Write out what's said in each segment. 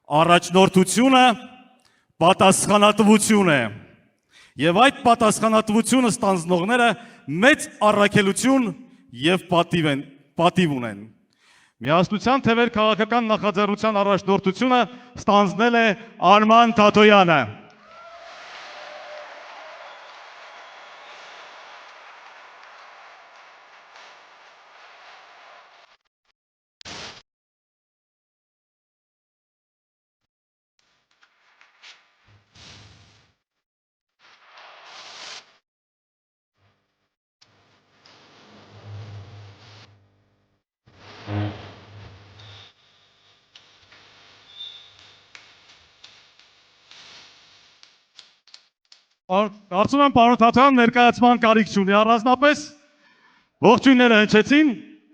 Առաջնորդությունը պատասխանատվություն է։ Եվ այդ պատասխանատվությունը ստանձնողները մեծ առաքելություն եւ պատիվ ունեն։ Միասնության թևեր քաղաքական նախաձեռնության առաջնորդությունը ստանձնել է Արման Թաթոյանը։ Կարծում եմ պարոն Թաթոյան ներկայացման կարիք չունի, առանձնապես ողջույնները հնչեցին,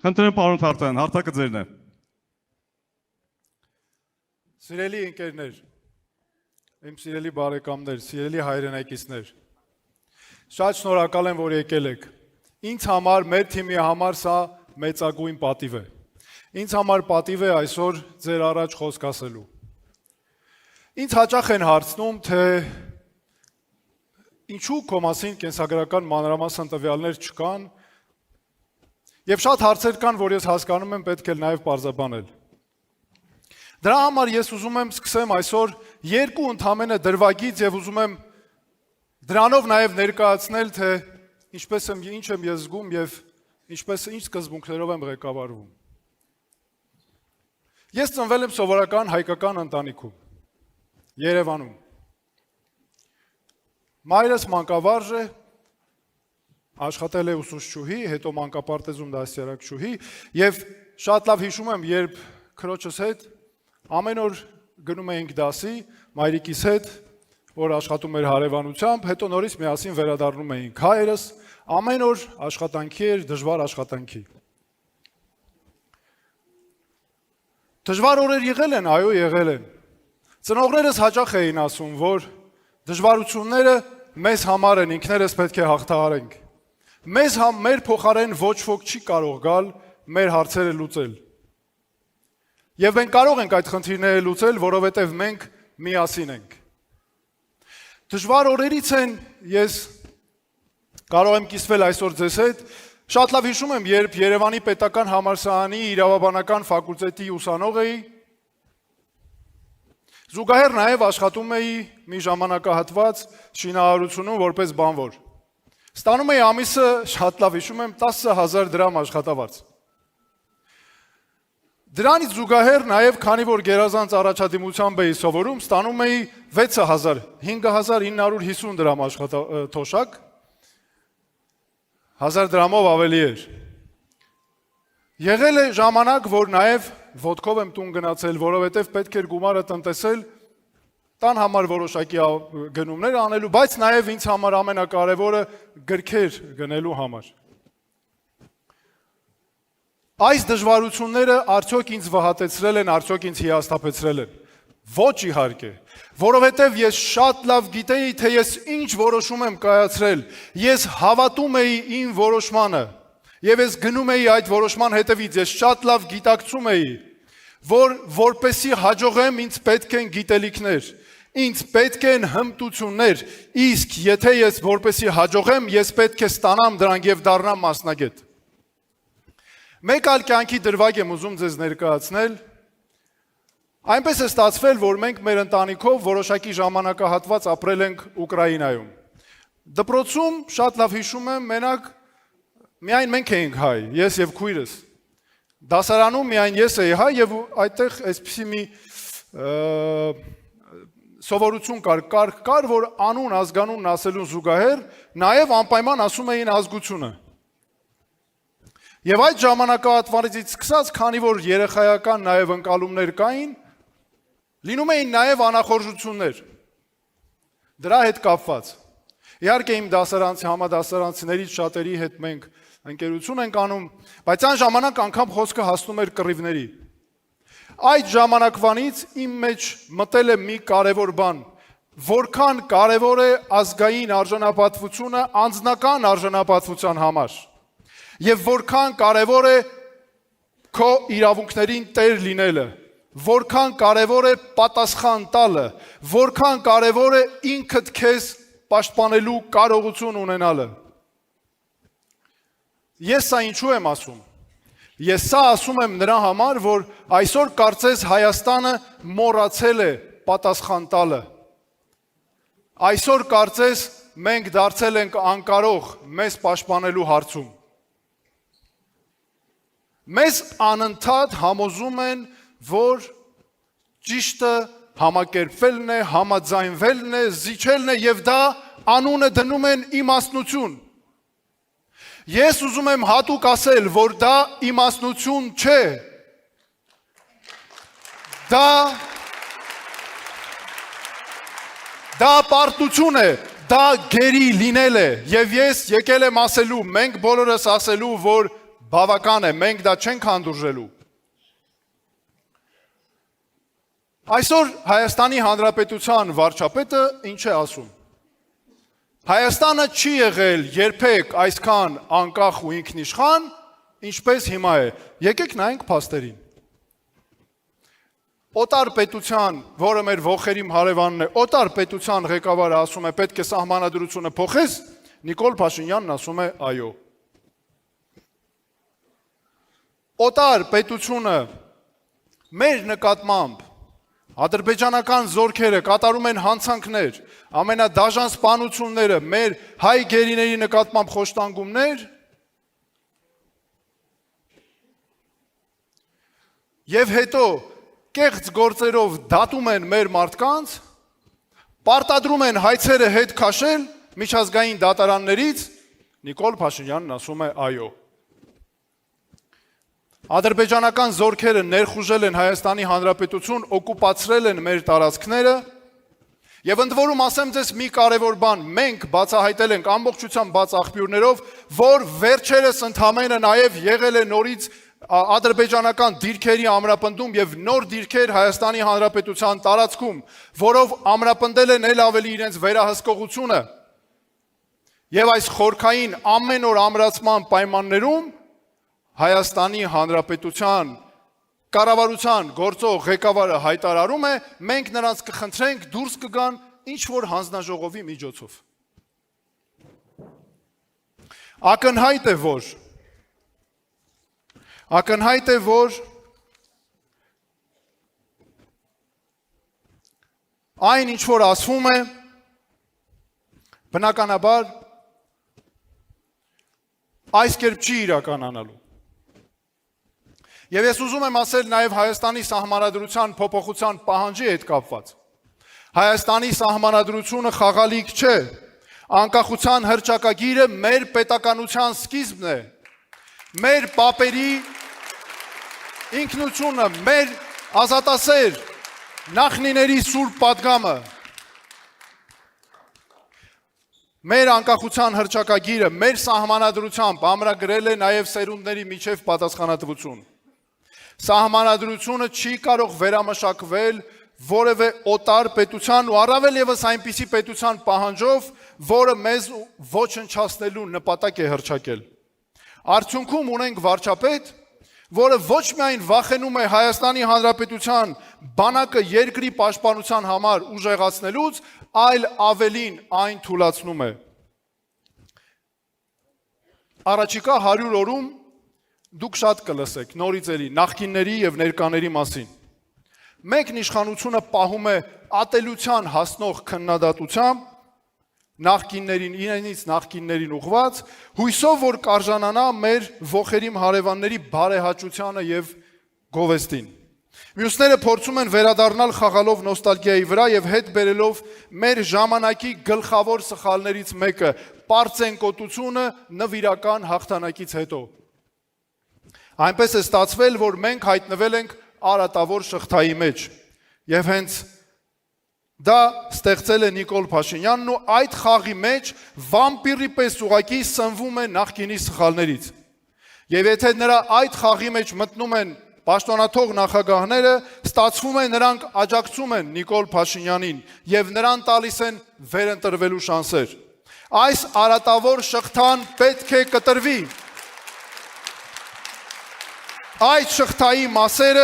խնդրեմ պարոն Թաթոյան, հարթակը ձերն է։ Սիրելի ընկերներ, իմ սիրելի բարեկամներ, սիրելի հայրենակիցներ, շատ շնորհակալ եմ, որ եկել եք։ Ինձ համար, մեր թիմի համար սա մեծագույն պատիվ է։ Ինձ համար պատիվ է այսօր ձեր առաջ խոսք ասելու։ Ինձ հաճախ են հարցնում, թե ինչու քո մասին կենսագրական մանրամասն տվյալներ չկան, եւ շատ հարցեր կան, որ ես հասկանում եմ, պետք է նաեւ պարզաբանել։ Դրա համար ես ուզում եմ սկսեմ այսօր երկու ընդհանրապես դրվագից եւ ուզում եմ դրանով նաեւ ներկայացնել, թե ինչպես եմ, ինչ եմ ես զգում եւ ինչ սկզբունքներով եմ ղեկավարվում։ Ես ծնվել եմ սովորական հայկական ընտանիքում, Երևանում։ Մայրս մանկավարժ է, աշխատել է ուսուցչուհի, հետո մանկապարտեզում դաստիարակչուհի եւ շատ լավ հիշում եմ, երբ քրոջս հետ ամեն օր գնում էինք դասի, մայրիկիս հետ, որ աշխատում էր հարևանությամբ, հետո նորից միասին վերադառնում էինք հայրս, ամեն օր աշխատանքի էր, դժվար աշխատանքի։ Դժվար օրեր եղել են, այո, եղել են։ Ծնողներս հաճախ էին ասում, որ դժվարությունները մեզ համար են, ինքներս պետք է հաղթահարենք։ Մեր փոխարեն ոչ ոք չի կարող գալ մեր հարցերը լուծել։ Եվ մենք կարող ենք այդ խնդիրները լուծել, որովհետև մենք միասին ենք։ Դժվար օրերից են ես կարող եմ կիսվել այսօր ձեզ հետ, շատ լավ հիշում եմ, երբ Երևանի պետական համալսարանի իրավաբանական ֆակուլտետի ուսանող էի, զուգահեռ նաև աշխատում էի մի ժամանակահատված շինարարությունում որպես բանվոր։ Ստանում էի ամիսը, շատ լավ հիշում եմ, 10,000 դրամ աշխատավարձ։ Դրանից զուգահեռ նաև, քանի որ գերազանց առաջադիմությամբ էի սովորում, ստանում էի 6,000, 5,950 դրամ թոշակ, 1000 դրամով ավելի էր։ Եղել է ժամանակ, որ նաև ոտքով եմ տուն գնացել, որովհետև պետք էր գումարը տնտեսել, տան համար որոշակի գնումներ անելու, բայց նաև ինձ համար ամենակարևորը գրքեր գնելու համար։ Այս դժվարությունները արդյոք ինձ վհատեցրել են, արդյոք ինձ հիասթափեցրել են։ Ոչ իհարկե, որովհետև ես շատ լավ գիտեի, թե ես ինչ որոշում եմ կայացրել, ես հավատում էի իմ որոշմանը, եւ ես գնում էի այդ որոշման հետևից, ես շատ լավ գիտակցում էի, որ որպեսի հաջողեմ, ինձ պետք են գիտելիքներ, ինձ պետք են հմտություններ, իսկ եթե ես որպեսի հաջողեմ, ես պետք է ստանամ դրանք եւ դառնամ մասնագետ։ Մեկ այլ կյանքի դրվագ եմ ուզում ձեզ ներկայացնել։ Այնպես է ստացվել, որ մենք մեր ընտանիքով որոշակի ժամանակահատված ապրել ենք Ուկրաինայում։ Դպրոցում շատ լավ հիշում եմ, մենակ միայն մենք էինք հայ, ես եւ քույրս։ Դասարանում միայն ես էի հայ եւ այդտեղ այսպիսի մի սովորություն կար, որ անուն ազգանունն ասելուն զուգահեռ նաեւ անպայման ասում էին ազգությունը։ Եվ այդ ժամանակահատվածից սկսած, քանի որ երեխայական նաեւ ընկալումներ կային, լինում էին նաեւ անախորժություններ։ Դրա հետ կապված։ Իհարկե իմ դասարանցի համադասարանցիներից շատերի հետ մենք ընկերություն ենք անում, բայց այն ժամանակ անգամ խոսքը հասնում էր կռիվների։ Այդ ժամանակվանից իմ մեջ մտել է մի կարևոր բան, որքան կարևոր է ազգային արժանապատվությունը անձնական արժանապատվության համար, եւ որքան կարևոր է քո իրավունքներին տեր լինելը, որքան կարևոր է պատասխան տալը, որքան կարևոր է ինքդ քեզ պաշտպանելու կարողություն ունենալը։ Ես սա ինչու եմ ասում։ Ես սա ասում եմ նրա համար, որ այսօր կարծես Հայաստանը մոռացել է պատասխան տալը։ Այսօր կարծես մենք դարձել ենք անկարող մեզ պաշտպանելու հարցում։ Մեզ անընդհատ համոզում են, որ ճիշտը համակերպվելն է, համաձայնվելն է, զիջելն է եւ դա անունը դնում են իմաստնություն։ Ես ուզում եմ հատուկ ասել, որ դա իմաստնություն չէ։ Դա պարտություն է, դա գերի լինել է եւ ես եկել եմ ասելու, մենք բոլորս ասելու, որ բավական է, մենք դա չենք հանդուրժելու։ Այսօր Հայաստանի Հանրապետության վարչապետը ինչ է ասում։ Հայաստանը չի եղել երբեք այսքան անկախ ու ինքնիշխան, ինչպես հիմա է։ Եկեք նայենք փաստերին։ Օտար պետության, որը մեր ողերիմ հարևանն է, օտար պետության ղեկավարը ասում է պետք է սահմանադրությունը փոխես, Նիկոլ Փաշինյանն ասում է այո։ Օտար պետությունը մեր նկատմամբ ադրբեջանական զորքերը կատարում են հանցանքներ, ամենադաժան սպանությունները, մեր հայ գերիների նկատմամբ խոշտանգումներ եւ հետո կեղծ գործերով դատում են մեր մարդկանց, պարտադրում են հայցերը հետ քաշել միջազգային դատարաններից, Նիկոլ Փաշինյանն ասում է այո։ Ադրբեջանական զորքերը ներխուժել են Հայաստանի Հանրապետություն, օկուպացրել են մեր տարածքները եւ ընդ որում ասեմ ձեզ մի կարևոր բան, մենք բացահայտել ենք ամբողջությամբ բաց աղբյուրներով, որ վերջերս ընդհանրապես նաեւ եղել է նորից ադրբեջանական դիրքերի ամրապնդում եւ նոր դիրքեր Հայաստանի Հանրապետության տարածքում, որով ամրապնդել են ել ավելի իրենց վերահսկողությունը եւ այս խորքային ամեն օր ամրացման պայմաններում Հայաստանի Հանրապետության կառավարության գործող ղեկավարը հայտարարում է, մենք նրանց կխնդրենք դուրս կգան ինչ-որ հանձնաժողովի միջոցով։ Ակնհայտ է, որ այն ինչ-որ ասվում է, բնականաբար այս կերպ չի իրականանալու։ Եվ ես ուզում եմ ասել նաև Հայաստանի սահմանադրության փոփոխության պահանջի հետ կապված։ Հայաստանի սահմանադրությունը խաղալիք չէ։ Անկախության հռչակագիրը մեր պետականության սկիզբն է։ Մեր պապերի ինքնությունը, մեր ազատասեր նախնիների սուրբ պատգամը։ Մեր անկախության հռչակագիրը մեր սահմանադրությամբ ամրագրել է նաև սերունդների միջև պատասխանատվություն։ Սահմանադրությունը չի կարող վերամշակվել որևէ օտար պետության ու առավել եւս այնպիսի պետության պահանջով, որը մեզ ոչնչացնելու նպատակ է հռչակել։ Արդյունքում ունենք վարչապետ, որը ոչ միայն վախենում է Հայաստանի Հանրապետության բանակը երկրի պաշտպանության համար ուժեղացնելուց, այլ ավելին այն թույլատնում է։ Առաջիկա 100 օրում դուք շատ կլսեք նորիցերի, նախկինների եւ ներկաների մասին։ Մենք իշխանությունը պահում է ատելության հասնող քննադատությամբ իրենից նախկիններին ուղված, հույսով որ կարժանանա մեր ողերիմ հարևանների բարեհաճությանը եւ գովեստին։ Մյուսները փորձում են վերադառնալ խաղալով նոստալգիայի վրա եւ հետ բերելով մեր ժամանակի գլխավոր սխալներից մեկը՝ պարծենկոտությունը նվիրական հաղթանակից հետո։ Այնպես է ստացվել, որ մենք հայտնվել ենք արատավոր շղթայի մեջ եւ հենց դա ստեղծել է Նիկոլ Փաշինյանն ու այդ խաղի մեջ վամպիրի պես ուղակի սնվում է նախկինի սխալներից։ Եվ եթե նրա այդ խաղի մեջ մտնում են պաշտոնաթող նախագահները, ստացվում է նրանք աջակցում են Նիկոլ Փաշինյանին եւ նրան տալիս են վերընտրվելու շանսեր։ Այս արատավոր շղթան պետք է կտրվի։ Այդ շղթայի մասերը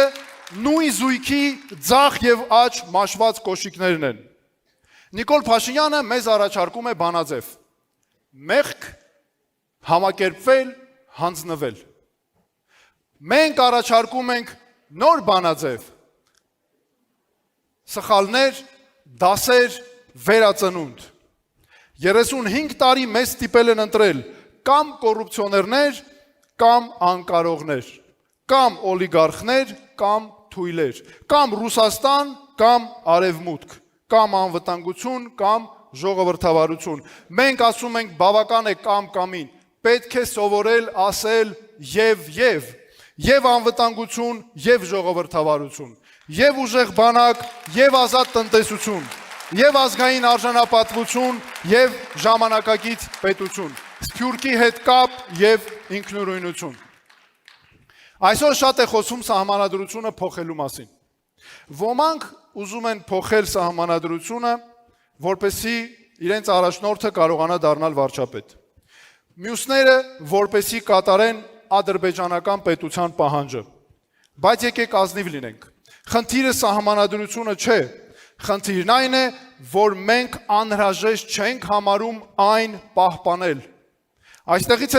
նույն զույգի ձախ եւ աջ մաշված կոշիկներն են։ Նիկոլ Փաշինյանը մեզ առաջարկում է բանաձև։ Մեղք, համակերպվել, հանձնվել։ Մենք առաջարկում ենք նոր բանաձև։ Սխալներ, դասեր, վերածնունդ։ 35 տարի մեզ ստիպել են ընտրել կամ կոռուպցիոներներ, կամ անկարողներ, կամ օլիգարխներ, կամ թույլեր, կամ Ռուսաստան, կամ Արևմուտք, կամ անվտանգություն, կամ ժողովրդավարություն։ Մենք ասում ենք բավական է կամ-կամին, պետք է սովորել ասել եւ անվտանգություն, եւ ժողովրդավարություն, եւ ուժեղ բանակ, եւ ազատ տնտեսություն, եւ ազգային արժանապատվություն, եւ ժամանակակից պետություն, Սփյուռքի հետ կապ եւ ինքնուրույնություն։ Այսօր շատ է խոսում սահմանադրությունը փոխելու մասին։ Ոմանք ուզում են փոխել սահմանադրությունը, որպեսզի իրենց առաջնորդը կարողանա դառնալ վարչապետ։ Մյուսները, որպեսզի կատարեն ադրբեջանական պետության պահանջը։ Բայց եկեք ազնիվ լինենք։ Խնդիրը սահմանադրությունը չէ, խնդիրն այն է, որ մենք անհրաժեշտ չենք համարում այն պահպանել։ Այստեղից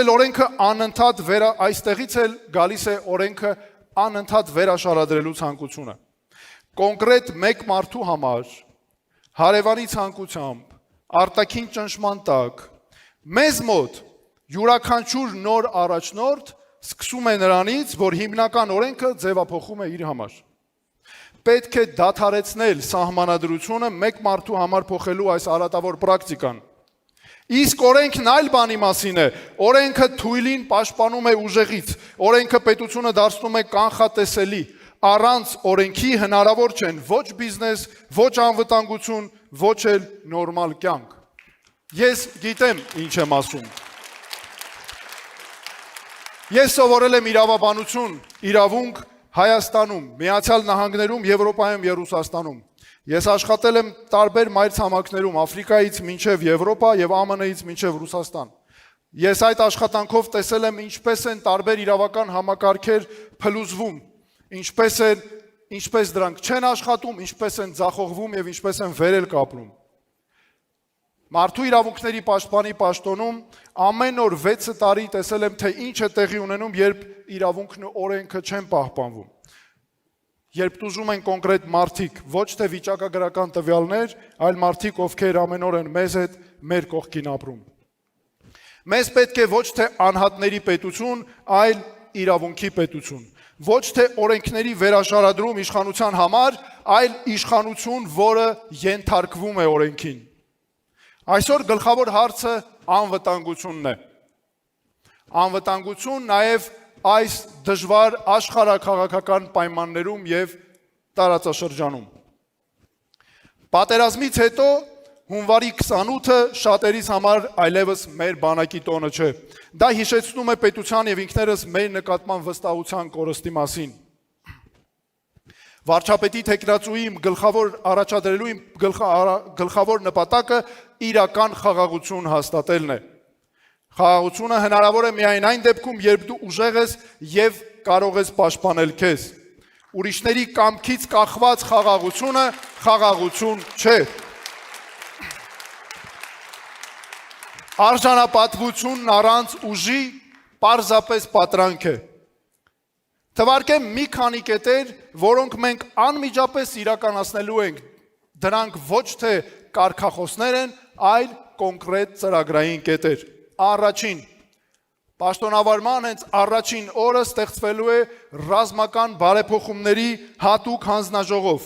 էլ գալիս է օրենքը անընդհատ վերաշարադրելու ցանկությունը։ Կոնկրետ մեկ մարդու համար, հարևանի ցանկությամբ, արտաքին ճնշման տակ, մեզ մոտ յուրաքանչյուր նոր առաջնորդ սկսում է նրանից, որ հիմնական օրենքը ձևափոխում է իր համար։ Պետք է դադարեցնել սահմանադրությունը մեկ մարդու համար փոխելու այս արատավոր պրակտիկան։ Իսկ օրենքն այլ բանի մասին է, օրենքը թույլին պաշտպանում է ուժեղից, օրենքը պետությունը դարձնում է կանխատեսելի, առանց օրենքի հնարավոր չեն ոչ բիզնես, ոչ անվտանգություն, ոչ էլ նորմալ կյանք։ Ես գիտեմ ինչ եմ ասում։ Ես սովորել եմ իրավաբանություն, իրավունք Հայաստանում, Միացյալ Նահանգներում, Եվրոպայում եւ Ռուսաստանում։ Ես աշխատել եմ տարբեր մայրցամաքներում, Աֆրիկայից մինչև Եվրոպա եւ ԱՄՆ-ից մինչև Ռուսաստան։ Ես այդ աշխատանքով տեսել եմ ինչպես են տարբեր իրավական համակարգեր փլուզվում, ինչպես դրանք չեն աշխատում, ինչպես են ձախողվում եւ ինչպես են վերել կապնում։ Մարդու իրավունքների պաշտպանի պաշտոնում ամեն օր 6 տարի տեսել եմ, թե ինչ է տեղի ունենում, երբ իրավունքն ու օրենքը չեն պահպանվում։ Երբ տուժում են կոնկրետ մարդիկ, ոչ թե վիճակագրական տվյալներ, այլ մարդիկ, ովքեր ամեն օր են մեզ հետ մեր կողքին ապրում։ Մեզ պետք է ոչ թե անհատների պետություն, այլ իրավունքի պետություն։ Ոչ թե օրենքների վերաշարադրում իշխանության համար, այլ իշխանություն, որը ենթարկվում է օրենքին։ Այսօր գլխավոր հարցը անվտանգությունն է։ Անվտանգություն նաև այս դժվար աշխարհաքաղաքական պայմաններում եւ տարածաշրջանում։ Պատերազմից հետո հունվարի 28-ը շատերիս համար այլևս մեր բանակի տոնը չէ։ Դա հիշեցնում է պետության եւ ինքներս մեր նկատմամբ վստահության կորստի մասին։ Վարչապետի թեկնածուի գլխավոր նպատակը իրական խաղաղություն հաստատելն է։ Խաղաղությունը հնարավոր է միայն այն դեպքում, երբ դու ուժեղ ես եւ կարող ես պաշտպանել քեզ։ Ուրիշների կամքից կախված խաղաղությունը խաղաղություն չէ։ Արժանապատվությունն առանց ուժի պարզապես պատրանք է։ Թվարկեմ մի քանի կետեր, որոնք մենք անմիջապես իրականացնելու ենք։ Դրանք ոչ թե կարգախոսներ են, այլ կոնկրետ ծրագրային կետեր։ Առաջին, պաշտոնավարման հենց առաջին օրը ստեղծվելու է ռազմական բարեփոխումների հատուկ հանձնաժողով։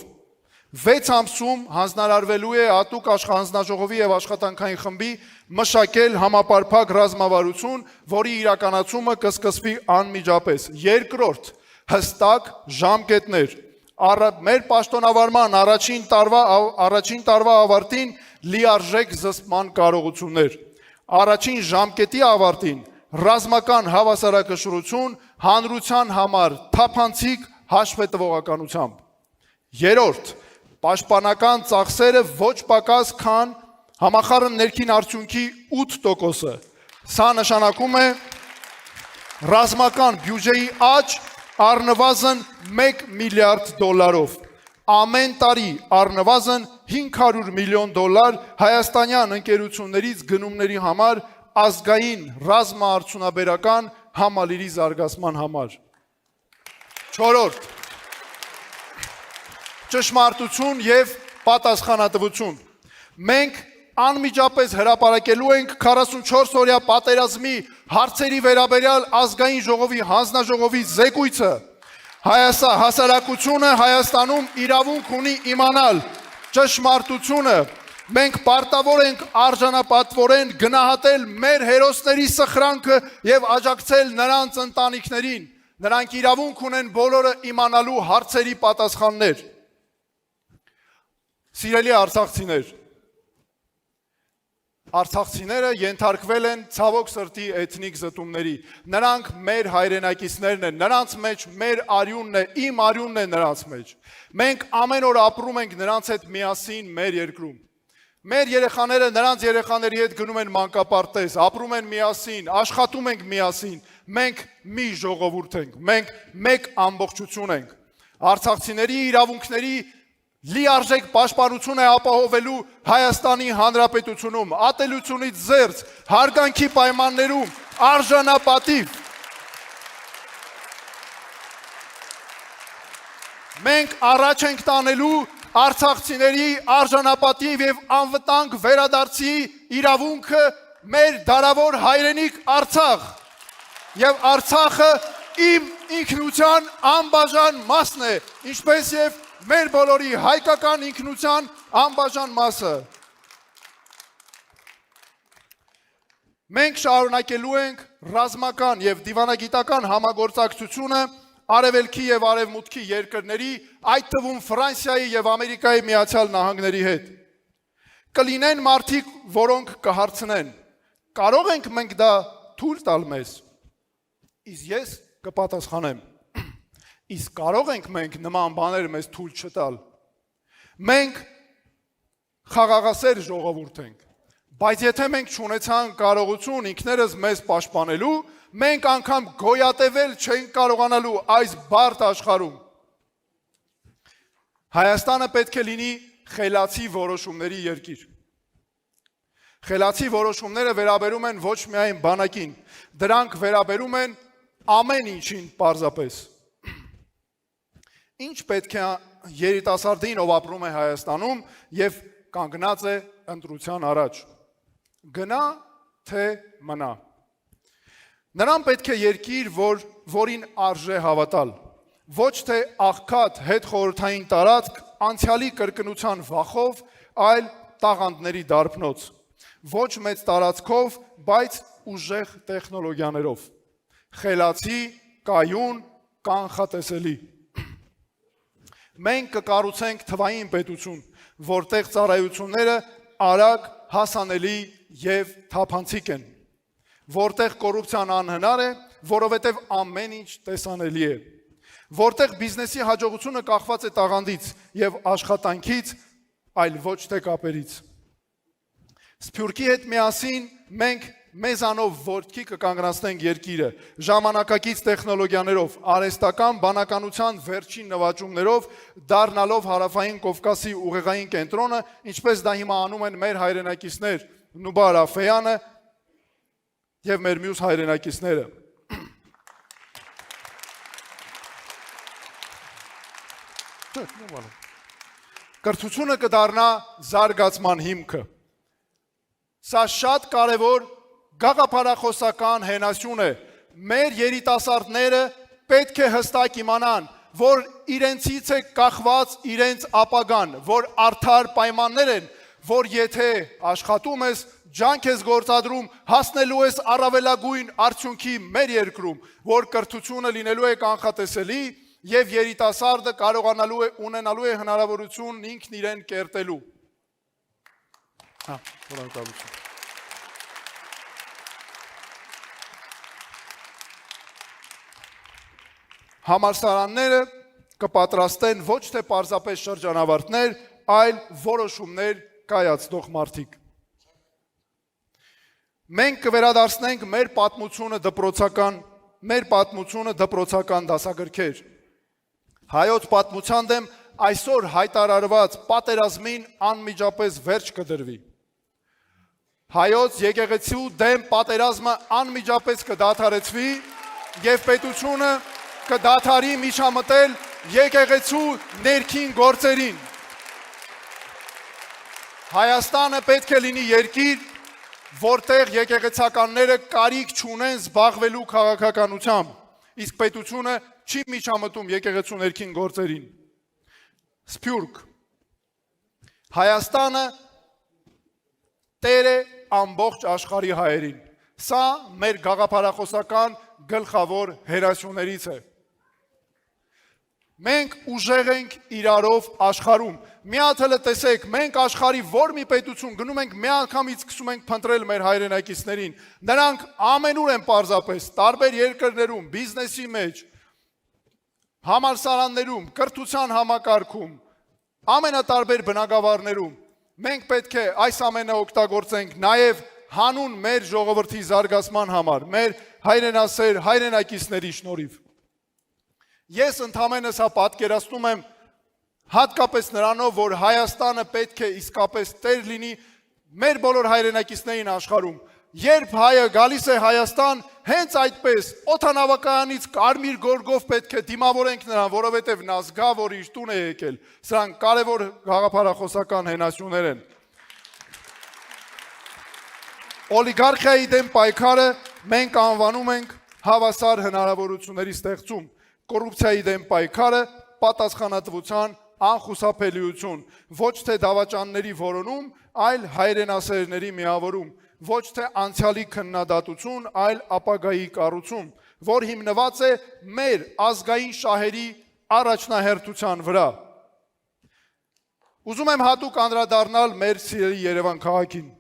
6 ամսում հանձնարարվելու է հատուկ հանձնաժողովի եւ աշխատանքային խմբի մշակել համապարփակ ռազմավարություն, որի իրականացումը կսկսվի անմիջապես։ Երկրորդ, հստակ ժամկետներ։ Մեր պաշտոնավարման առաջին տարվա ավարտին լիարժեք զսպման կարողություններ։ Առաջին ժամկետի ավարտին ռազմական հավասարակշռություն հանրության համար թափանցիկ հաշվետվողականությամբ։ Երրորդ, պաշտպանական ծախսերը ոչ պակաս քան համախառն ներքին արդյունքի 8%-ը։ Սա նշանակում է ռազմական բյուջեի աճ առնվազն 1 միլիարդ դոլարով։ Ամեն տարի առնվազն 500 միլիոն դոլար հայաստանյան ընկերություններից գնումների համար ազգային ռազմաարդյունաբերական համալիրի զարգացման համար։ 4. Ճշմարտություն եւ պատասխանատվություն։ Մենք անմիջապես հրապարակելու ենք 44-օրյա պատերազմի հարցերի վերաբերյալ ազգային ժողովի հանձնաժողովի զեկույցը։ Հասարակությունը Հայաստանում իրավունք ունի իմանալ ճշմարտությունը։ Մենք պարտավոր ենք արժանապատվորեն գնահատել մեր հերոսների սխրանքը եւ աջակցել նրանց ընտանիքներին։ Նրանք իրավունք ունեն բոլորը իմանալու հարցերի պատասխաններ։ Սիրելի արցախցիներ, արցախցիները ենթարկվել են ցավոք սրտի էթնիկ զտումների։ Նրանք մեր հայրենակիցներն են, նրանց մեջ մեր արյունն է, իմ արյունն է նրանց մեջ։ Մենք ամեն օր ապրում ենք նրանց հետ միասին մեր երկրում։ Մեր երեխաները նրանց երեխաների հետ գնում են մանկապարտեզ, ապրում են միասին, աշխատում ենք միասին։ Մենք մի ժողովուրդ ենք, մենք մեկ ամբողջություն ենք։ Արցախցիների իրավունքների լիարժեք պաշտպանություն է ապահովելու Հայաստանի Հանրապետությունում, ատելությունից զերծ, հարգանքի պայմաններում, արժանապատիվ։ Մենք առաջ ենք տանելու արցախցիների արժանապատիվ եւ անվտանգ վերադարձի իրավունքը մեր դարավոր հայրենիք Արցախ։ Եվ Արցախը իմ ինքնության անբաժան մասն է, ինչպես եւ մեր բոլորի հայկական ինքնության անբաժան մասը։ Մենք շարունակելու ենք ռազմական եւ դիվանագիտական համագործակցությունը Արևելքի եւ Արևմուտքի երկրների, այդ թվում Ֆրանսիայի եւ Ամերիկայի Միացյալ Նահանգների հետ։ Կլինեն մարդիկ, որոնք կհարցնեն. կարող ենք մենք դա թույլ տալ մեզ։ Իսկ ես կպատասխանեմ. իսկ կարող ենք մենք նման բաներ մեզ թույլ չտալ։ Մենք խաղաղասեր ժողովուրդ ենք, բայց եթե մենք չունեցանք կարողություն ինքներս մեզ պաշտպանելու, մենք անգամ գոյատևել չենք կարողանալու այս բարդ աշխարհում։ Հայաստանը պետք է լինի խելացի որոշումների երկիր։ Խելացի որոշումները վերաբերում են ոչ միայն բանակին, դրանք վերաբերում են ամեն ինչին պարզապես։ Ինչ պետք է երիտասարդին, ով ապրում է Հայաստանում եւ կանգնած է ընտրության առաջ։ Գնա թե մնա։ Նրան պետք է երկիր, որին արժե հավատալ, ոչ թե աղքատ հետխորհրդային տարածք անցյալի կրկնության վախով, այլ տաղանդների դարբնոց, ոչ մեծ տարածքով, բայց ուժեղ տեխնոլոգիաներով, խելացի, կայուն, կանխատեսելի։ Մենք կկառուցենք թվային պետություն, որտեղ ծառայությունները արագ, հասանելի եւ թափանցիկ են, որտեղ կոռուպցիան անհնար է, որովհետև ամեն ինչ տեսանելի է, որտեղ բիզնեսի հաջողությունը կախված է տաղանդից եւ աշխատանքից, այլ ոչ թե կապերից։ Սփյուռքի հետ միասին մենք մեզանով ոտքի կկանգնացնենք երկիրը, ժամանակակից տեխնոլոգիաներով, արհեստական բանականության վերջին նվաճումներով, դառնալով Հարավային Կովկասի ուղեղային կենտրոնը, ինչպես դա հիմա անում են մեր հայրենակիցներ Նուբար Աֆեյանը եւ մեր մյուս հայրենակիցները։ Կրթությունը կդառնա զարգացման հիմքը։ Սա շատ կարևոր գաղափարախոսական հենասյուն է։ Մեր երիտասարդները պետք է հստակ իմանան, որ իրենցից է կախված իրենց ապագան, որ արդար պայմաններ են, որ եթե աշխատում ես, ջանք ես գործադրում, հասնելու ես առավելագույն արդյունքի մեր երկրում, որ կրթությունը լինելու է կանխատեսելի եւ երիտասարդը կարողանալու է ունենալու է հնարավորություն ինքն իրեն կերտելու։ Շնորհակալություն։ Համալսարանները կպատրաստեն ոչ թե պարզապես շրջանավարտներ, այլ որոշումներ կայացնող մարդիկ։ Մենք կվերադարձնենք մեր պատմությունը դպրոցական մեր պատմությունը դպրոցական դասագրքեր։ Հայոց պատմության դեմ այսօր հայտարարված պատերազմին անմիջապես վերջ կդրվի։ Հայոց եկեղեցու դեմ պատերազմը անմիջապես կդադարեցվի եւ պետությունը կդադարի միջամտել եկեղեցու ներքին գործերին։ Հայաստանը պետք է լինի երկիր, որտեղ եկեղեցականները կարիք չունեն զբաղվելու քաղաքականությամբ, իսկ պետությունը չի միջամտում եկեղեցու ներքին գործերին։ Սփյուռք։ Հայաստանը տեր է ամբողջ աշխարհի հայերին։ Սա մեր գաղափարախոսական գլխավոր հերասյուներից է։ Մենք ուժեղ ենք իրարով աշխարհում։ Մի հատ հələ տեսեք, մենք աշխարհի որ մի պետություն գնում ենք, մի անգամից սկսում ենք փնտրել մեր հայրենակիցներին։ Նրանք ամենուր են պարզապես, տարբեր երկրներում, բիզնեսի մեջ, համալսարաններում, կրթության համակարգում, ամենատարբեր բնակավարներում։ Մենք պետք է այս ամենը օգտագործենք նաև հանուն մեր ժողովրդի զարգացման համար, մեր հայրենասեր հայրենակիցների շնորհիվ։ Ես ընդհանրապես հա պատկերացնում եմ հատկապես նրանով, որ Հայաստանը պետք է իսկապես տեր լինի մեր բոլոր հայրենակիցներին աշխարհում։ Երբ հայը գալիս է Հայաստան, հենց այդպես օդանավակայանից կարմիր գորգով պետք է դիմավորենք նրան, որովհետև նա զգա, որ իր տուն է եկել։ Սրանք կարևոր գաղափարախոսական հենասյուներ են։ Օլիգարխիայի դեմ պայքարը մենք անվանում ենք հավասար հնարավորությունների ստեղծում։ Կոռուպցիայի դեմ պայքարը պատասխանատվության անխուսափելիություն, ոչ թե դավաճանների որոնում, այլ հայրենասերների միավորում, ոչ թե անցյալի քննադատություն, այլ ապագայի կառուցում, որ հիմնված է մեր ազգային շահերի առաջնահերթության վրա։ Ուզում եմ հատուկ անդրադառնալ մեր սիրելի Երևան քաղաքին։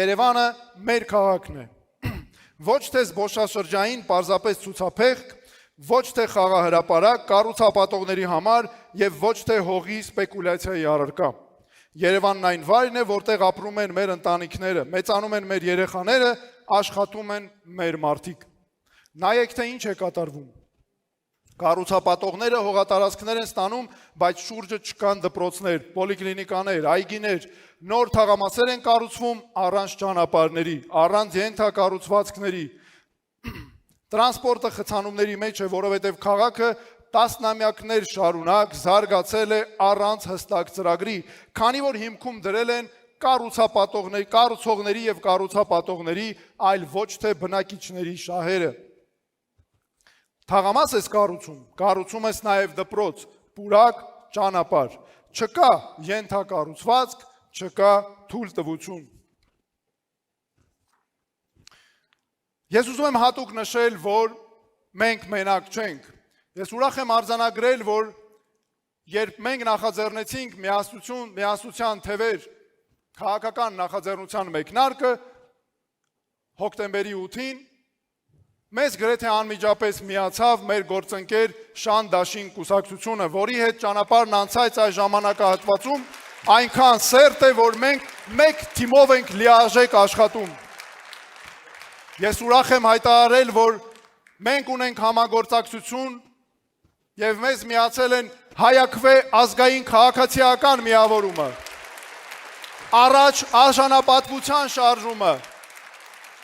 Երևանը մեր քաղաքն է։ Ոչ թե զբոսաշրջային պարզապես ցուցափեղկ, ոչ թե խաղահրապարակ կառուցապատողների համար եւ ոչ թե հողի սպեկուլյացիայի առարկա։ Երևանն այն վայրն է, որտեղ ապրում են մեր ընտանիքները, մեծանում են մեր երեխաները, աշխատում են մեր մարդիկ։ Նայեք, թե ինչ է կատարվում։ Կառուցապատողները հողատարածքներ են ստանում, բայց շուրջը չկան դպրոցներ, պոլիկլինիկաներ, այգիներ, նոր թաղամասեր են կառուցվում առանց ճանապարհների, առանց ենթակառուցվածքների։ Տրանսպորտը խցանումների մեջ է, որովհետև քաղաքը տասնամյակներ շարունակ զարգացել է առանց հստակ ծրագրի, քանի որ հիմքում դրել են կառուցողների եւ կառուցապատողների, այլ ոչ թե բնակիչների շահերը։ Թաղամաս ես կառուցում ես նաև դպրոց, պուրակ, ճանապարհ, չկա ենթակառուցվածք, չկա թույլտվություն։ Ես ուզում եմ հատուկ նշել, որ մենք մենակ չենք։ Ես ուրախ եմ արձանագրել, որ երբ մենք նախաձեռնեցինք միասնության թևեր քաղաքական նախաձեռնության մեկնարկը հոկտեմբերի 8-ին, մեզ գրեթե անմիջապես միացավ մեր գործընկեր Շան Դաշին կուսակցությունը, որի հետ ճանապարհն անցած այս ժամանակահատվածում այնքան սերտ է, որ մենք մեկ թիմով ենք լիարժեք աշխատում։ Ես ուրախ եմ հայտարարել, որ մենք ունենք համագործակցություն եւ մեզ միացել են Հայաքվե ազգային քաղաքացիական միավորումը, առաջ արժանապատվության շարժումը,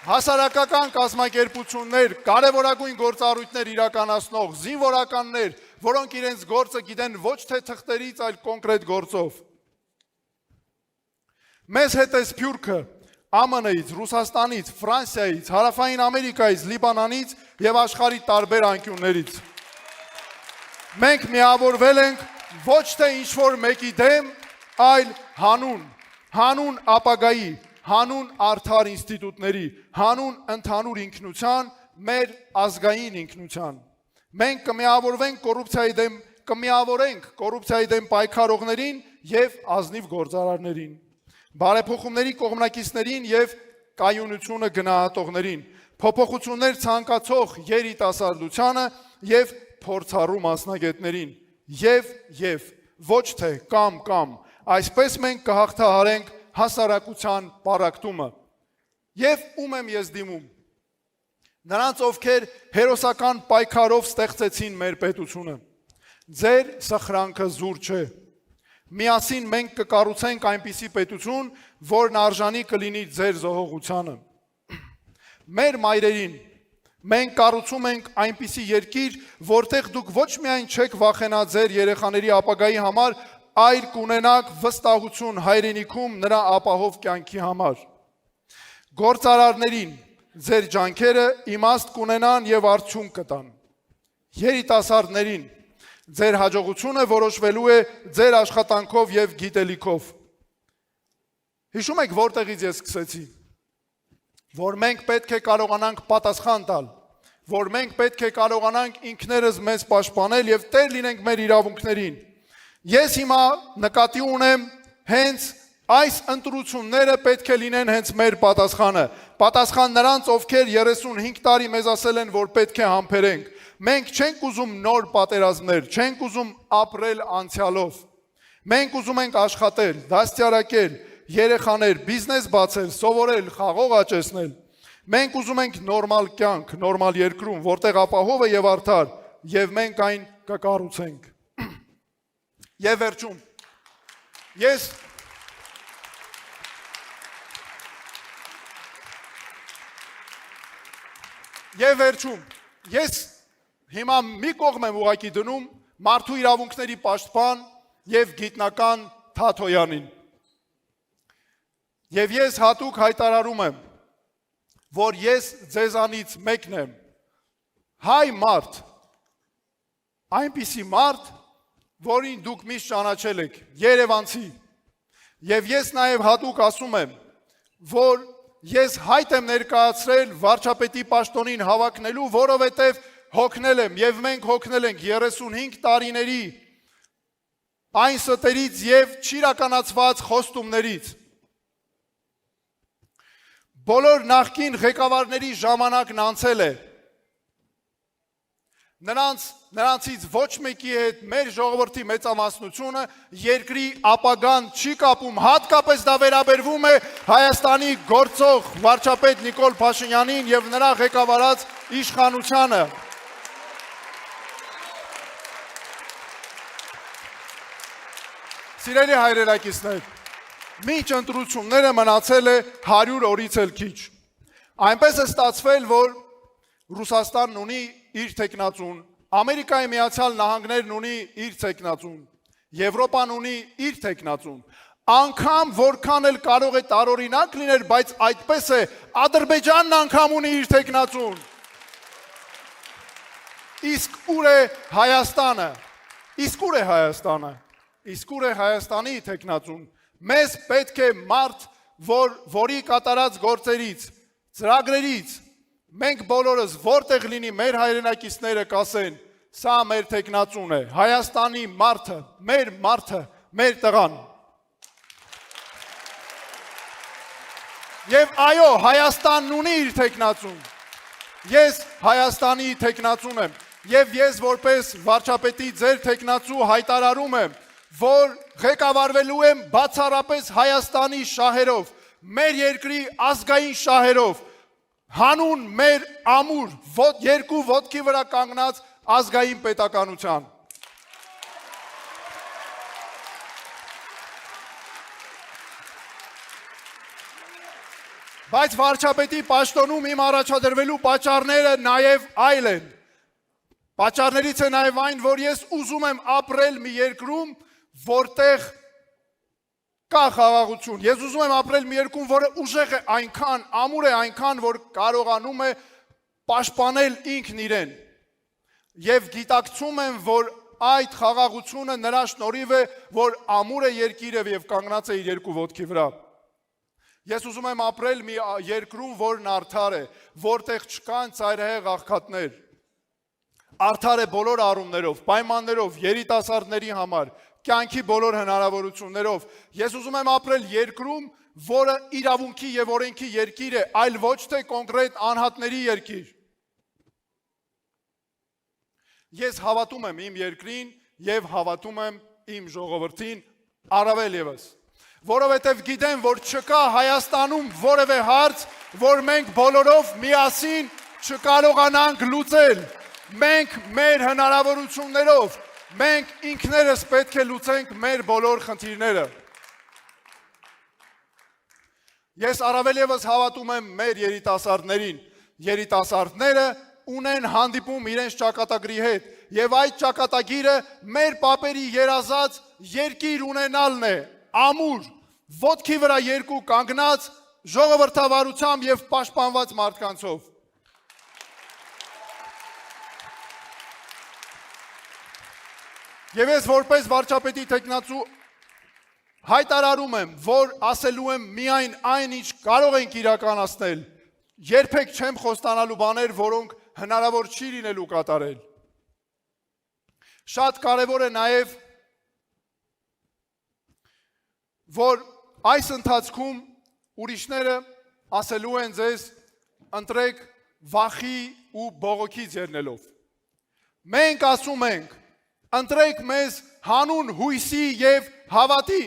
հասարակական կազմակերպություններ, կարևորագույն գործառույթներ իրականացնող զինվորականներ, որոնք իրենց գործը գիտեն ոչ թե թղթերից, այլ կոնկրետ գործով։ Մեզ հետ է Սփյուռքը, ԱՄՆ-ից, Ռուսաստանից, Ֆրանսիայից, Հարավային Ամերիկայից, Լիբանանից եւ աշխարհի տարբեր անկյուններից։ Մենք միավորվել ենք ոչ թե ինչ-որ մեկի դեմ, այլ հանուն ապագայի, հանուն արդար ինստիտուտների, հանուն ընդհանուր ինքնության, մեր ազգային ինքնության։ Մենք կմիավորենք կոռուպցիայի դեմ պայքարողներին եւ ազնիվ գործարարներին, բարեփոխումների կողմնակիցներին եւ կայունությունը գնահատողներին, փոփոխություններ ցանկացող երիտասարդությանը եւ փորձառու մասնագետներին, եւ ոչ թե կամ, այսպես մենք կհաղթահարենք հասարակության պառակտումը։ Եվ ում եմ ես դիմում։ նրանց ովքեր հերոսական պայքարով ստեղծեցին մեր պետությունը։ Ձեր սխրանքը զուր չէ։ Միասին մենք կկառուցենք այնպիսի պետություն, որն արժանի կլինի ձեր զոհողությանը։ Մեր մայրերին մենք կառուցում ենք այնպիսի երկիր, որտեղ դուք ոչ միայն չեք վախենա ձեր երեխաների ապագայի համար, այլ կունենաք վստահություն հայրենիքում նրա ապահով կյանքի համար։ Գործարարներին ձեր ջանքերը իմաստ կունենան եւ արդյունք կտան։ Երիտասարդներին ձեր հաջողությունը որոշվելու է ձեր աշխատանքով եւ գիտելիքով։ Հիշում եք որտեղից ես սկսեցի, որ մենք պետք է կարողանանք պատասխան տալ, որ մենք պետք է կարողանանք ինքներս մեզ պաշտպանել եւ տեր լինենք մեր իրավունքներին։ Ես հիմա նկատի ունեմ հենց այս ընտրությունները պետք է լինեն հենց մեր պատասխանը։ Պատասխան նրանց, ովքեր 35 տարի մեզ ասել են, որ պետք է համբերենք։ Մենք չենք ուզում նոր պատերազմներ, չենք ուզում ապրել անցյալով։ Մենք ուզում ենք աշխատել, դաստիարակել, երեխաներ, բիզնես բացել, սովորել, խաղող աճեցնել։ Մենք ուզում ենք նորմալ կյանք, նորմալ երկրում, որտեղ ապահով է եւ արդար, եւ մենք այն կկառուցենք։ Եվ վերջում, ես հիմա մի կողմ եմ ուղղակի դնում մարդու իրավունքների պաշտպան եւ գիտնական Թաթոյանին։ Եվ ես հատուկ հայտարարում եմ, որ ես ձեզանից մեկն եմ, հայ մարդ, այնպիսի մարդ, որին դուք միշտ ճանաչել եք, երևանցի։ Եվ ես նաև հատուկ ասում եմ, որ ես հայտ եմ ներկայացրել վարչապետի պաշտոնին հավակնելու, որովհետև հոգնել եմ եւ մենք հոգնել ենք 35 տարիների այն ստերից եւ չիրականացված խոստումներից։ Բոլոր նախկին ղեկավարների ժամանակն անցել է։ Նրանցից ոչ մեկի հետ մեր ժողովրդի մեծամասնությունը երկրի ապագան չի կապում, հատկապես դա վերաբերվում է Հայաստանի գործող վարչապետ Նիկոլ Փաշինյանին եւ նրա ղեկավարած իշխանությանը։ Սիրելի հայրենակիցներ, մինչ ընտրությունները մնացել է 100 օրից էլ քիչ։ Այնպես է ստացվել, որ Ռուսաստանն ունի իր թեկնածուն, Ամերիկայի Միացյալ Նահանգներն ունի իր թեկնածուն, Եվրոպան ունի իր թեկնածուն, անգամ որքան էլ կարող է տարօրինակ լինել, բայց այդպես է, Ադրբեջանն անգամ ունի իր թեկնածուն։ Իսկ ուր է Հայաստանը։ Իսկ ուր է Հայաստանի թեկնածուն։ Մեզ պետք է մարդ, որի կատարած գործերից, ծրագրերից մենք բոլորս որտեղ լինի մեր հայրենակիցները կասեն, սա մեր թեկնածուն է, Հայաստանի մարդը, մեր տղան։ Եվ այո, Հայաստանն ունի իր թեկնածուն։ Ես Հայաստանի թեկնածուն եմ, եւ ես որպես վարչապետի ձեր թեկնածու հայտարարում եմ, որ ղեկավարվելու եմ բացառապես Հայաստանի շահերով, մեր երկրի ազգային շահերով, հանուն մեր ամուր երկու ոտքի վրա կանգնած ազգային պետականության։ Բայց վարչապետի պաշտոնում իմ առաջադրվելու պատճառները նաև այլ են։ Պատճառներից է նաև այն, որ ես ուզում եմ ապրել մի երկրում, որտեղ կա խաղաղություն։ Ես ուզում եմ ապրել մի երկրում, որը ուժեղ է այնքան, ամուր է այնքան, որ կարողանում է պաշտպանել ինքն իրեն։ Եվ գիտակցում եմ, որ այդ խաղաղությունը նրա շնորհիվ է, որ ամուր է երկիրը եւ կանգնած է իր երկու ոտքի վրա։ Ես ուզում եմ ապրել մի երկրում, որն արդար է, որտեղ չկան ծայրահեղ աղքատներ։ Արդար է բոլոր առումներով, պայմաններով, երիտասարդների համար, կյանքի բոլոր հնարավորություններով։ Ես ուզում եմ ապրել երկրում, որը իրավունքի եւ օրենքի երկիր է, այլ ոչ թե կոնկրետ անհատների երկիր։ Ես հավատում եմ իմ երկրին եւ հավատում եմ իմ ժողովրդին առավել եւս, որովհետեւ գիտեմ, որ չկա Հայաստանում որևէ հարց, որ մենք բոլորով միասին չկարողանանք լուծել, մենք մեր հնարավորություններով, մենք ինքներս պետք է լուծենք մեր բոլոր խնդիրները։ Ես առավել ևս հավատում եմ մեր երիտասարդներին, երիտասարդները ունեն հանդիպում իրենց ճակատագրի հետ, եւ այդ ճակատագիրը մեր պապերի երազած երկիր ունենալն է, ամուր, ոտքի վրա երկու կանգնած, ժողովրդավարությամբ եւ պաշտպանված մարդկանցով։ Եվ ես որպես վարչապետի թեկնածու հայտարարում եմ, որ ասելու եմ միայն այն, ինչ կարող ենք իրականացնել, երբեք չեմ խոստանալու բաներ, որոնք հնարավոր չի լինելու կատարել։ Շատ կարևոր է նաև, որ այս ընթացքում ուրիշները ասելու են ձեզ ընտրեք վախի ու բողոքից ելնելով։ Մենք ասում ենք, ընտրեք մեզ հանուն հույսի եւ հավատի։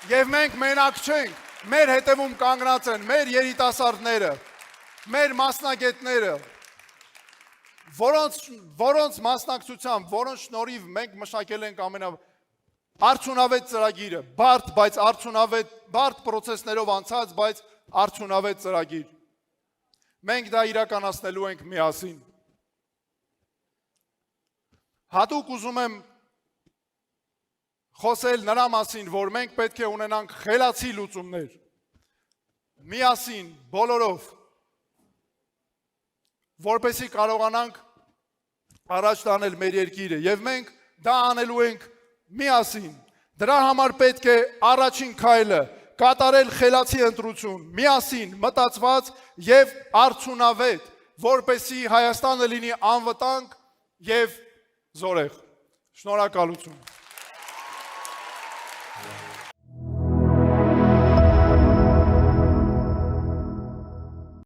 Եվ մենք մենակ չենք, մեր հետևում կանգնած են մեր երիտասարդները, մեր մասնագետները, որոնց մասնակցությամբ, որոնց շնորհիվ մենք մշակել ենք արդյունավետ ծրագիրը, բարդ, բայց բարդ պրոցեսներով անցած, բայց արդյունավետ ծրագիր։ Մենք դա իրականացնելու ենք միասին։ Հատուկ ուզում եմ խոսել նրա մասին, որ մենք պետք է ունենանք խելացի լուծումներ, միասին, բոլորով, որպեսզի կարողանանք առաջ տանել մեր երկիրը, եւ մենք դա անելու ենք միասին։ Դրա համար պետք է առաջին քայլը կատարել խելացի ընտրություն, միասին, մտածված եւ արդյունավետ, որպեսզի Հայաստանը լինի անվտանգ եւ զորեղ։ Շնորհակալություն։